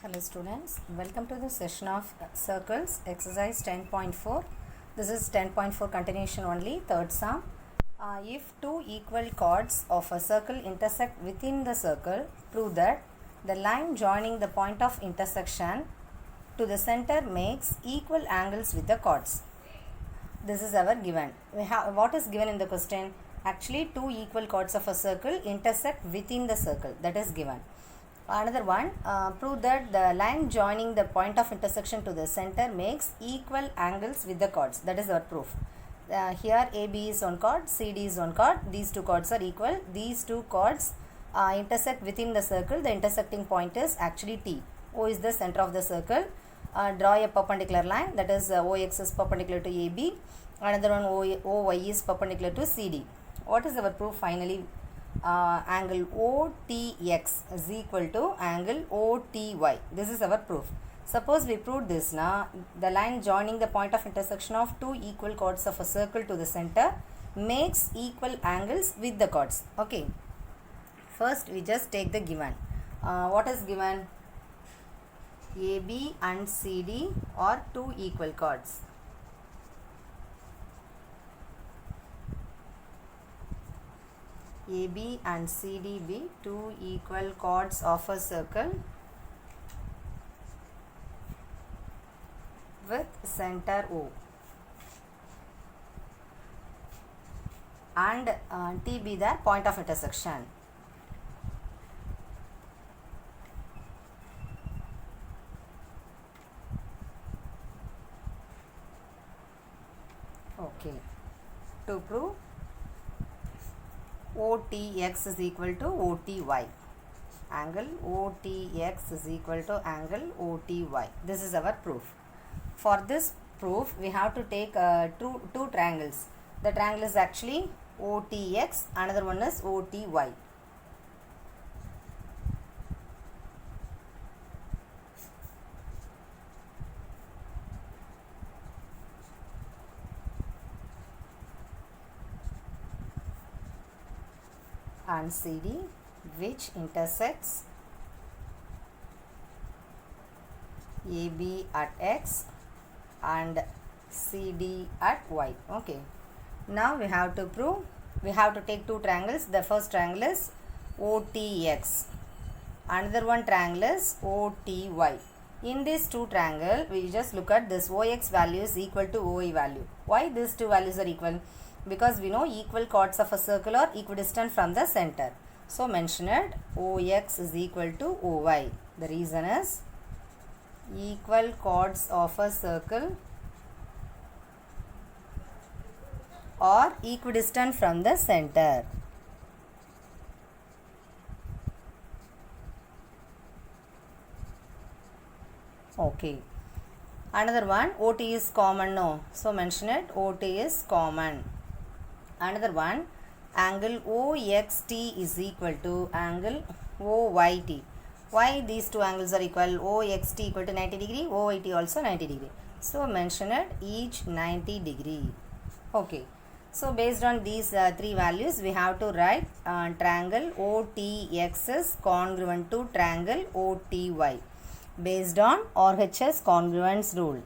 Hello students, welcome to the session of circles exercise 10.4. This is 10.4 continuation only, third sum. If two equal chords of a circle intersect within the circle, prove that the line joining the point of intersection to the center makes equal angles with the chords. This is our given. We have what is given in the question? Actually, two equal chords of a circle intersect within the circle. That is given. Another one, prove that the line joining the point of intersection to the center makes equal angles with the chords. That is our proof. Here AB is one chord, CD is one chord. These two chords are equal. These two chords intersect within the circle. The intersecting point is actually T. O is the center of the circle. Draw a perpendicular line, that is OX is perpendicular to AB. Another one OY is perpendicular to CD. What is our proof finally? Angle OTX is equal to angle OTY. This is our proof. Suppose we prove this now, the line joining the point of intersection of two equal chords of a circle to the center makes equal angles with the chords. Okay. First we just take the given. What is given? AB and CD are two equal chords. AB and CD be two equal chords of a circle with center O, and T be the point of intersection. Okay. To prove, OTX is equal to OTY. Angle OTX is equal to angle OTY. This is our proof. For this proof, we have to take two triangles. The triangle is actually OTX, another one is OTY. And CD, which intersects AB at X and CD at Y. Okay. Now we have to prove, we have to take two triangles. The first triangle is OTX. Another one triangle is OTY. In this two triangle, we just look at this OX value is equal to OY value. Why these two values are equal? Because we know equal chords of a circle are equidistant from the center. So mention it, OX is equal to OY. The reason is equal chords of a circle are equidistant from the center. Okay. Another one, OT is common, no. So mention it, OT is common. Another one, angle OXT is equal to angle OYT. Why these two angles are equal? OXT equal to 90 degree, OYT also 90 degree. So mention it, each 90 degree. Okay. So based on these three values, we have to write triangle OTX is congruent to triangle OTY based on RHS congruence rule.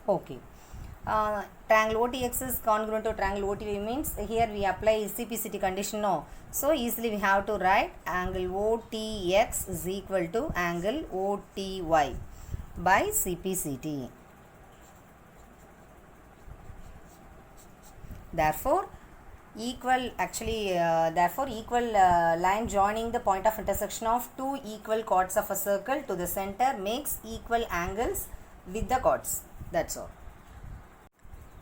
Okay. Triangle OTX is congruent to triangle OTY means here we apply CPCT condition, no. So easily we have to write angle OTX is equal to angle OTY by CPCT. Therefore, equal line joining the point of intersection of two equal chords of a circle to the center makes equal angles with the chords. That's all.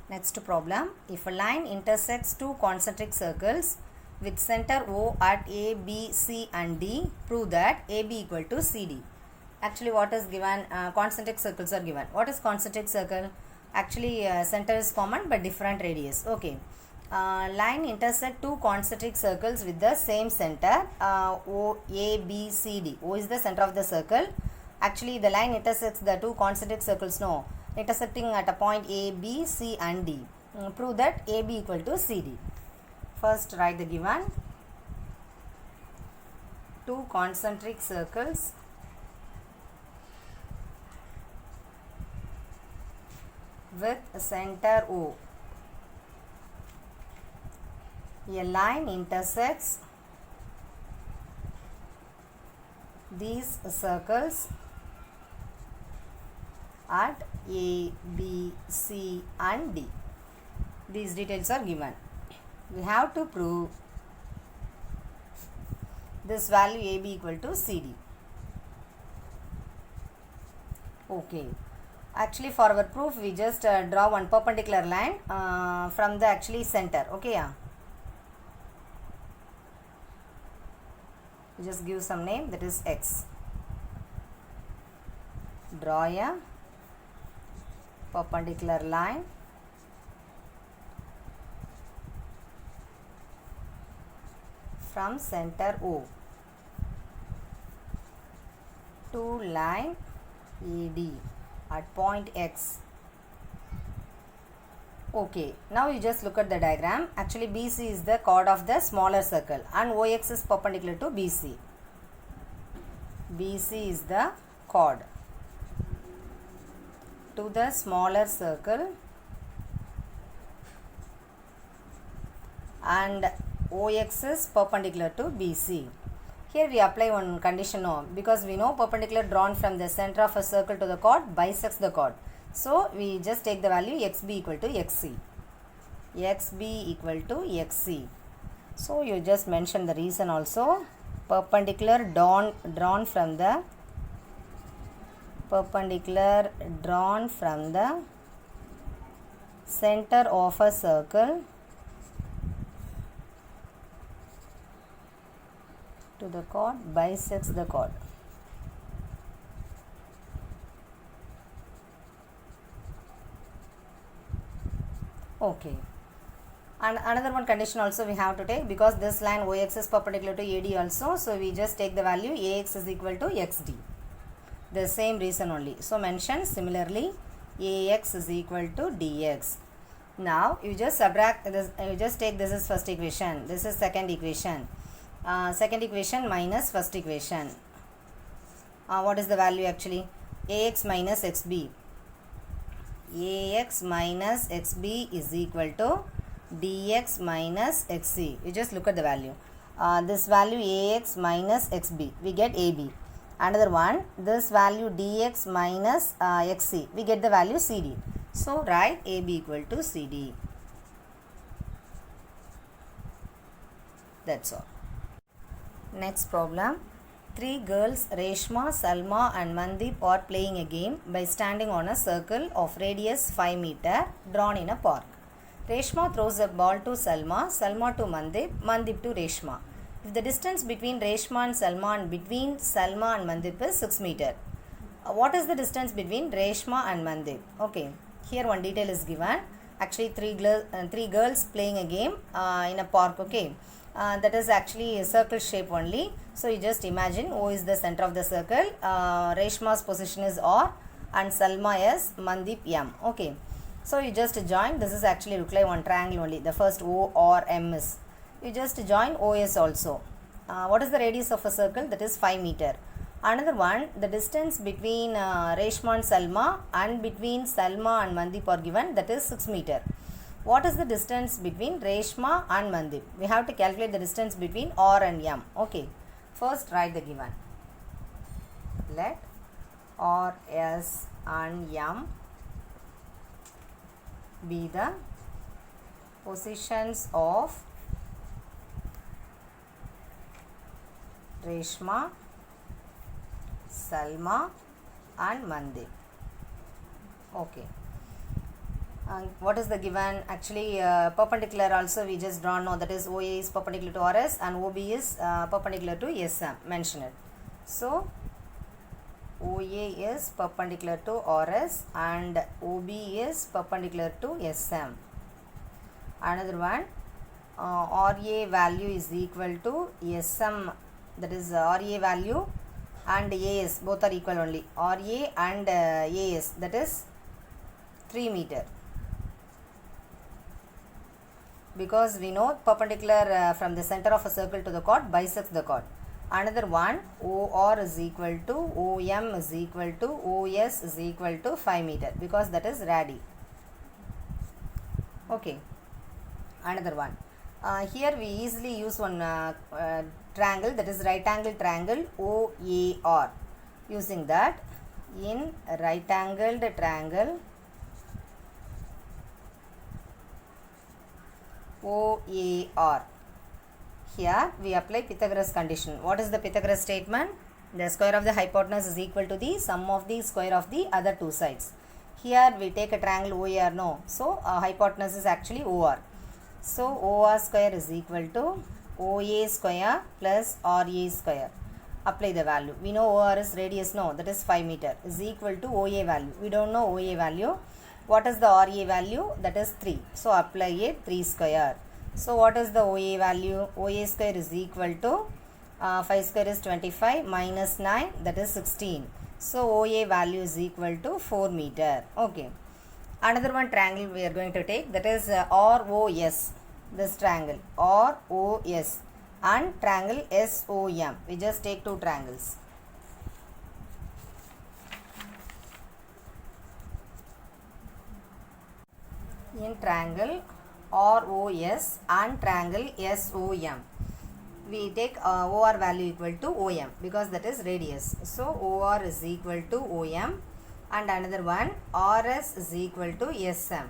Next problem, if a line intersects two concentric circles with center O at A, B, C and D, prove that AB equal to CD. Actually what is given? Concentric circles are given. What is concentric circle? Actually center is common but different radius. Okay. Line intersect two concentric circles with the same center, O, A, B, C, D. O is the center of the circle. Actually the line intersects the two concentric circles, no, intersecting at a point A, B, C and D. Prove that AB equal to CD. First write the given. two concentric circles with center O. A line intersects these circles at A, B, C and D. These details are given. We have to prove this value AB equal to CD. Okay. Actually, for our proof, we just draw one perpendicular line from the actually center. Okay, yeah. We just give some name, that is X. Draw a perpendicular line from center O to line AD at point X. Okay, now you just look at the diagram. Actually, BC is the chord of the smaller circle and OX is perpendicular to BC. BC is the chord to the smaller circle and OX is perpendicular to BC. Here we apply one condition now because we know perpendicular drawn from the center of a circle to the chord bisects the chord. So we just take the value XB equal to XC. XB equal to XC. So you just mention the reason also. Perpendicular drawn from the center of a circle to the chord bisects the chord. Okay. And another one condition also we have to take because this line OX is perpendicular to AD also. So we just take the value AX is equal to XD. The same reason only. So mention similarly AX is equal to DX. Now you just subtract this, you just take this is first equation, this is second equation. Second equation minus first equation. What is the value actually? AX minus XB. AX minus XB is equal to DX minus XC. You just look at the value. This value AX minus XB, we get AB. Another one, this value DX minus XC, we get the value CD. So write AB equal to CD. That's all. Next problem. Three girls, Reshma, Salma and Mandip are playing a game by standing on a circle of radius 5 meter drawn in a park. Reshma throws a ball to Salma, Salma to Mandip, Mandip to Reshma. If the distance between Reshma and Salma and between Salma and Mandip is 6 meter, what is the distance between Reshma and Mandip? Okay, here one detail is given. Actually, three girls playing a game in a park. Okay. That is actually a circle shape only. So you just imagine O is the center of the circle, Reshma's position is R and Salma is Mandip M. Okay. So you just join, this is actually look like one triangle only. The first O or M is. You just join OS also. What is the radius of a circle? That is 5 meter. Another one, the distance between Reshma and Salma and between Salma and Mandip are given, that is 6 meter. What is the distance between Reshma and Mandip? We have to calculate the distance between R and M. Okay. First write the given. Let R, S and M be the positions of Reshma, Salma and Mandip. Okay. What is the given? Actually, perpendicular also we just drawn now, that is OA is perpendicular to RS and OB is perpendicular to SM. Mention it. So, OA is perpendicular to RS and OB is perpendicular to SM. Another one, RA value is equal to SM, that is RA value and AS both are equal only. RA and AS, that is 3 meter. Because we know perpendicular from the center of a circle to the chord bisects the chord. Another one, OR is equal to OM is equal to OS is equal to 5 meter, because that is radii. Okay. Another one. Here we easily use one triangle, that is right angle triangle OAR. Using that, in right angled triangle OAR, here we apply Pythagoras condition. What is the Pythagoras statement? The square of the hypotenuse is equal to the sum of the square of the other two sides. Here we take a triangle OAR, no. So hypotenuse is actually OR. So OR square is equal to OA square plus RA square. Apply the value. We know OR is radius, no, that is 5 meter, is equal to OA value. We don't know OA value. What is the RA value? That is 3. So apply it, 3 square. So what is the OA value? OA square is equal to 5 square is 25 minus 9, that is 16. So OA value is equal to 4 meter. Okay. Another one triangle we are going to take, that is ROS. This triangle ROS and triangle SOM. We just take two triangles. In triangle ROS and triangle SOM, we take OR value equal to OM, because that is radius. So OR is equal to OM, and another one RS is equal to SM.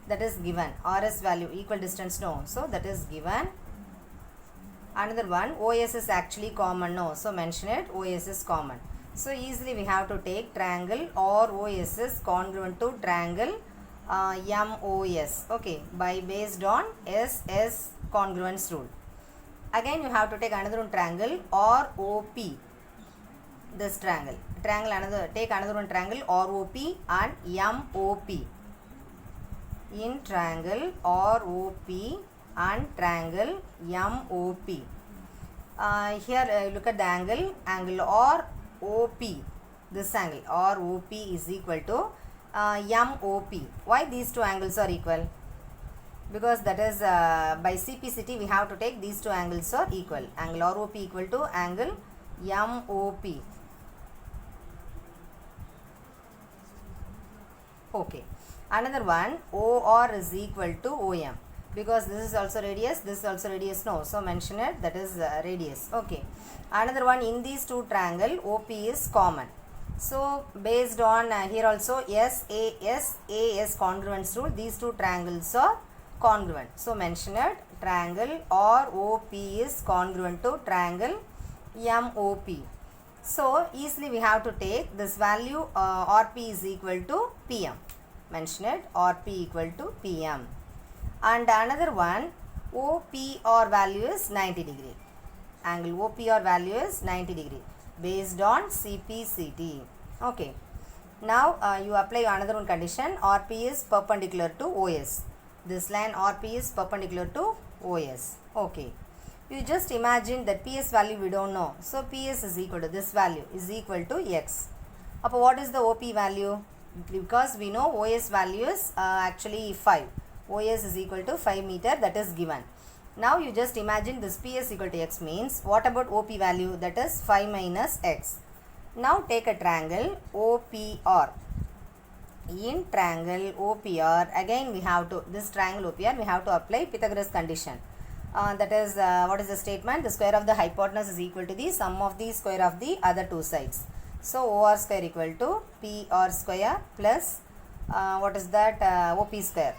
That is given. RS value equal distance, no. So that is given. Another one, OS is actually common, no. So mention it, OS is common. So easily we have to take triangle ROS is congruent to triangle MOS. Okay, by based on SS congruence rule. Again you have to take another one triangle ROP. This triangle take another one triangle ROP and MOP. In triangle ROP and triangle MOP, here look at the angle ROP. This angle ROP is equal to MOP. Why these two angles are equal? Because that is by CPCT we have to take these two angles are equal. Angle ROP equal to angle MOP. Okay. Another one, OR is equal to OM, because this is also radius, this is also radius, no. So mention it, that is radius. Okay. Another one, in these two triangle OP is common. So based on here also SAS congruence rule, these two triangles are congruent. So mention it, triangle ROP is congruent to triangle MOP. So easily we have to take this value RP is equal to PM. Mention it, RP equal to PM. And another one, OPR value is 90 degree. Angle OPR value is 90 degree based on CPCT. Okay. Now you apply another one condition, RP is perpendicular to OS. This line RP is perpendicular to OS. Okay. You just imagine that PS value we don't know. So PS is equal to this value is equal to X. Appo what is the OP value? Because we know OS value is actually 5. OS is equal to 5 meter, that is given. Now you just imagine this PS equal to X means, what about OP value? That is 5 minus X. Now take a triangle OPR. In triangle OPR, again we have to, this triangle OPR, we have to apply Pythagoras condition. That is, what is the statement? The square of the hypotenuse is equal to the sum of the square of the other two sides. So OR square equal to PR square plus what is that, OP square.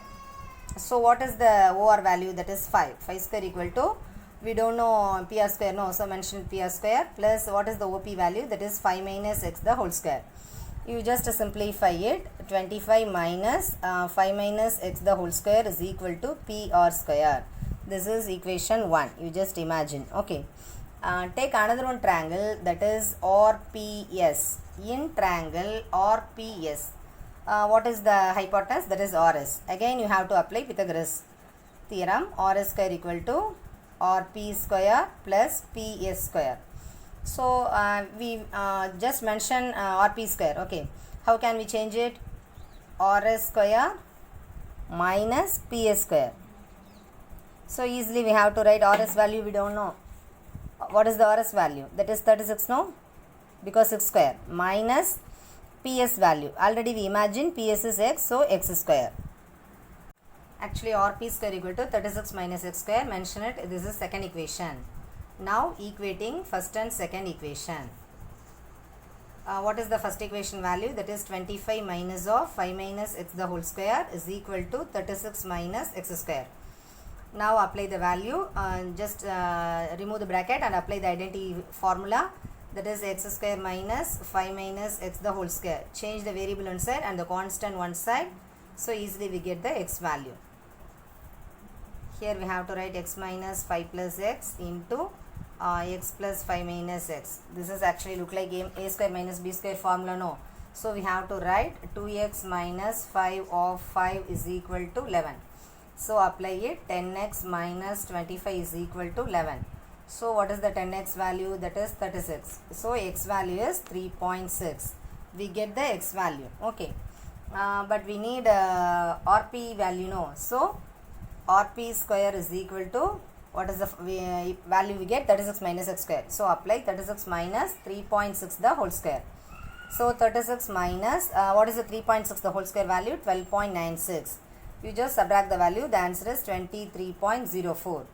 So what is the OR value? That is 5. 5 square equal to, we don't know PR square, no. So mention PR square plus what is the OP value? That is 5 minus X the whole square. You just simplify it. 25 minus 5 minus X the whole square is equal to PR square. This is equation 1. You just imagine. Okay. Take another one triangle, that is RPS. In triangle RPS, what is the hypotenuse? That is RS. Again you have to apply Pythagoras theorem. RS square equal to RP square plus PS square. So we just mention RP square. Okay. How can we change it? RS square minus PS square. So easily we have to write RS value we don't know. what is the RS value? That is 36, no? Because 6 square minus PS value. Already we imagine PS is x, so x square. Actually RP square equal to 36 minus x square. Mention it. This is second equation. Now equating first and second equation. What is the first equation value? That is 25 minus of 5 minus x the whole square is equal to 36 minus x square. Now apply the value. Just remove the bracket and apply the identity formula. That is x square minus 5 minus x the whole square. Change the variable one side and the constant one side. So easily we get the x value. Here we have to write x minus 5 plus x into x plus 5 minus x. This is actually look like a square minus b square formula, no? So we have to write 2x minus 5 of 5 is equal to 11. So apply it. 10x minus 25 is equal to 11. So what is the 10x value? That is 36. So x value is 3.6. We get the x value. Okay. But we need RP value, no? So RP square is equal to, what is the value we get? 36 minus x square. So apply 36 minus 3.6 the whole square. So 36 minus, what is the 3.6 the whole square value? 12.96. You just subtract the value. The answer is 23.04.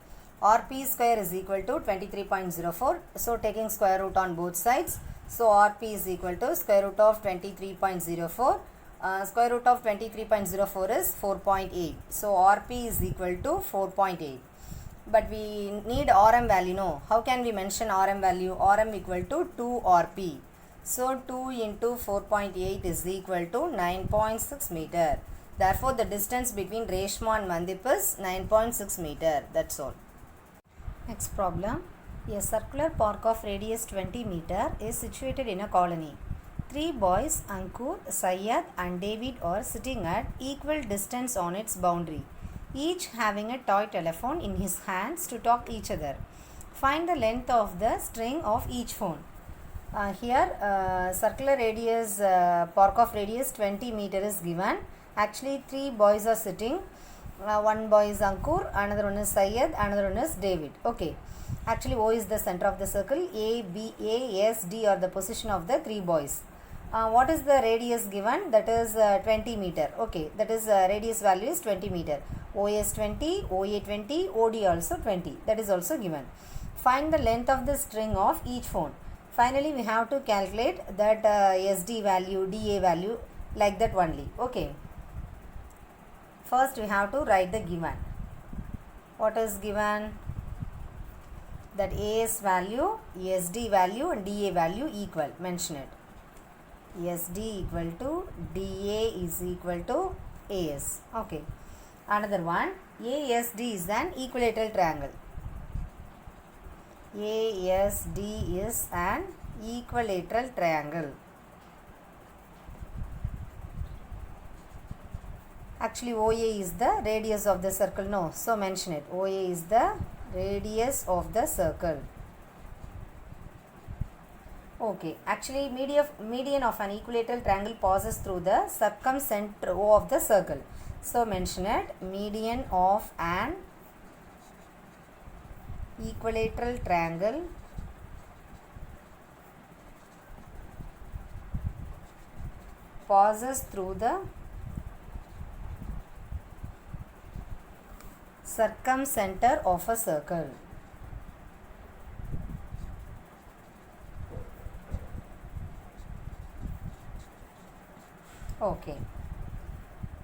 RP square is equal to 23.04. So taking square root on both sides. So RP is equal to square root of 23.04. Square root of 23.04 is 4.8. So RP is equal to 4.8. But we need RM value, no? How can we mention RM value? RM equal to 2 RP. So 2 into 4.8 is equal to 9.6 meter. Therefore, the distance between Reshma and Mandip is 9.6 meter. That's all. Next problem. A circular park of radius 20 meter is situated in a colony. 3 boys, Ankur, Syed and David are sitting at equal distance on its boundary, each having a toy telephone in his hands to talk to each other. Find the length of the string of each phone. Here circular radius, park of radius 20 meter is given. Actually 3 boys are sitting. One boy is Ankur, another one is Syed, another one is David. Okay. Actually O is the center of the circle. A, B, A, S, D are the position of the 3 boys. What is the radius given? That is 20 meter. Okay. That is radius value is 20 meter. OS 20, OA 20, OD also 20. That is also given. Find the length of the string of each phone. Finally, we have to calculate that SD value, DA value, like that only. Okay. First, we have to write the given. What is given? That AS value, SD value and DA value equal. Mention it. SD equal to DA is equal to AS. Okay. Another one, ASD is an equilateral triangle. ASD is an equilateral triangle. Actually OA is the radius of the circle, no? So mention it. OA is the radius of the circle. Okay. Actually median of an equilateral triangle passes through the circumcenter O of the circle. So mention it. Median of an equilateral triangle passes through the circumcenter of a circle. Okay.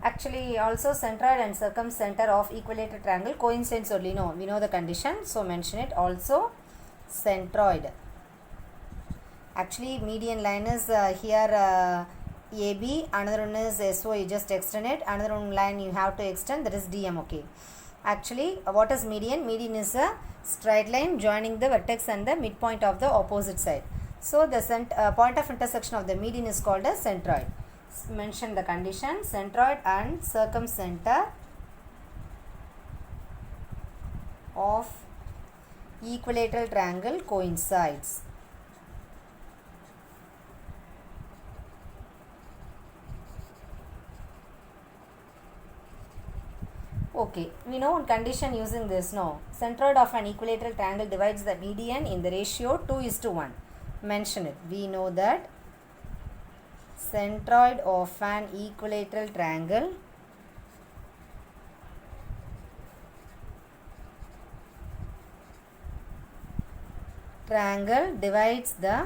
Actually also centroid and circumcenter of equilateral triangle coincides only, no? We know the condition, so mention it. Also centroid. Actually median line is here AB, another one is SO, you just extend it, another one line you have to extend, that is DM. Okay. Actually what is median? Median is a straight line joining the vertex and the midpoint of the opposite side. So the point of intersection of the median is called as centroid. Mention the condition. Centroid and circumcenter of equilateral triangle coincides. Okay, we know one condition using this, no. Centroid of an equilateral triangle divides the median in the ratio 2:1. Mention it. We know that centroid of an equilateral triangle divides the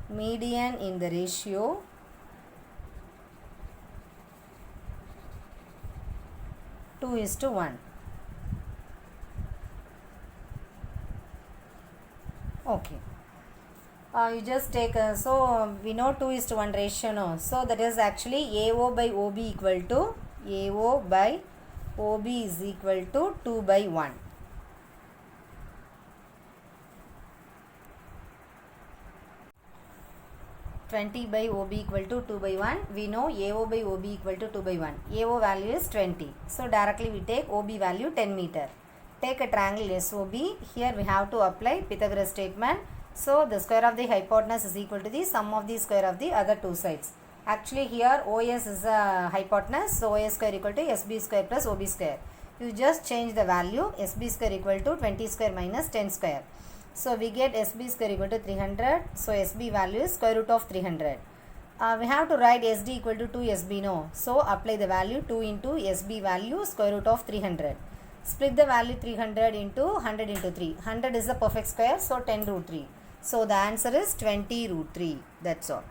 median in the ratio 2:1. Okay. You just take so we know 2:1 ratio, no. So that is actually AO by OB equal to AO by OB is equal to 2/1. (20 by OB equal to 2/1). We know AO by OB equal to 2/1. AO value is 20. So directly we take OB value 10 meter. Take a triangle SOB. Here we have to apply Pythagoras statement. So the square of the hypotenuse is equal to the sum of the square of the other two sides. Actually here OS is a hypotenuse. So OS square equal to SB square plus OB square. You just change the value. SB square equal to 20 square minus 10 square. So we get SB square equal to 300. So SB value is square root of 300. We have to write SD equal to 2 SB, no. So apply the value 2 into SB value square root of 300. Split the value 300 into 100 into 3. 100 is the perfect square, so 10 root 3. So the answer is 20 root 3. That's all.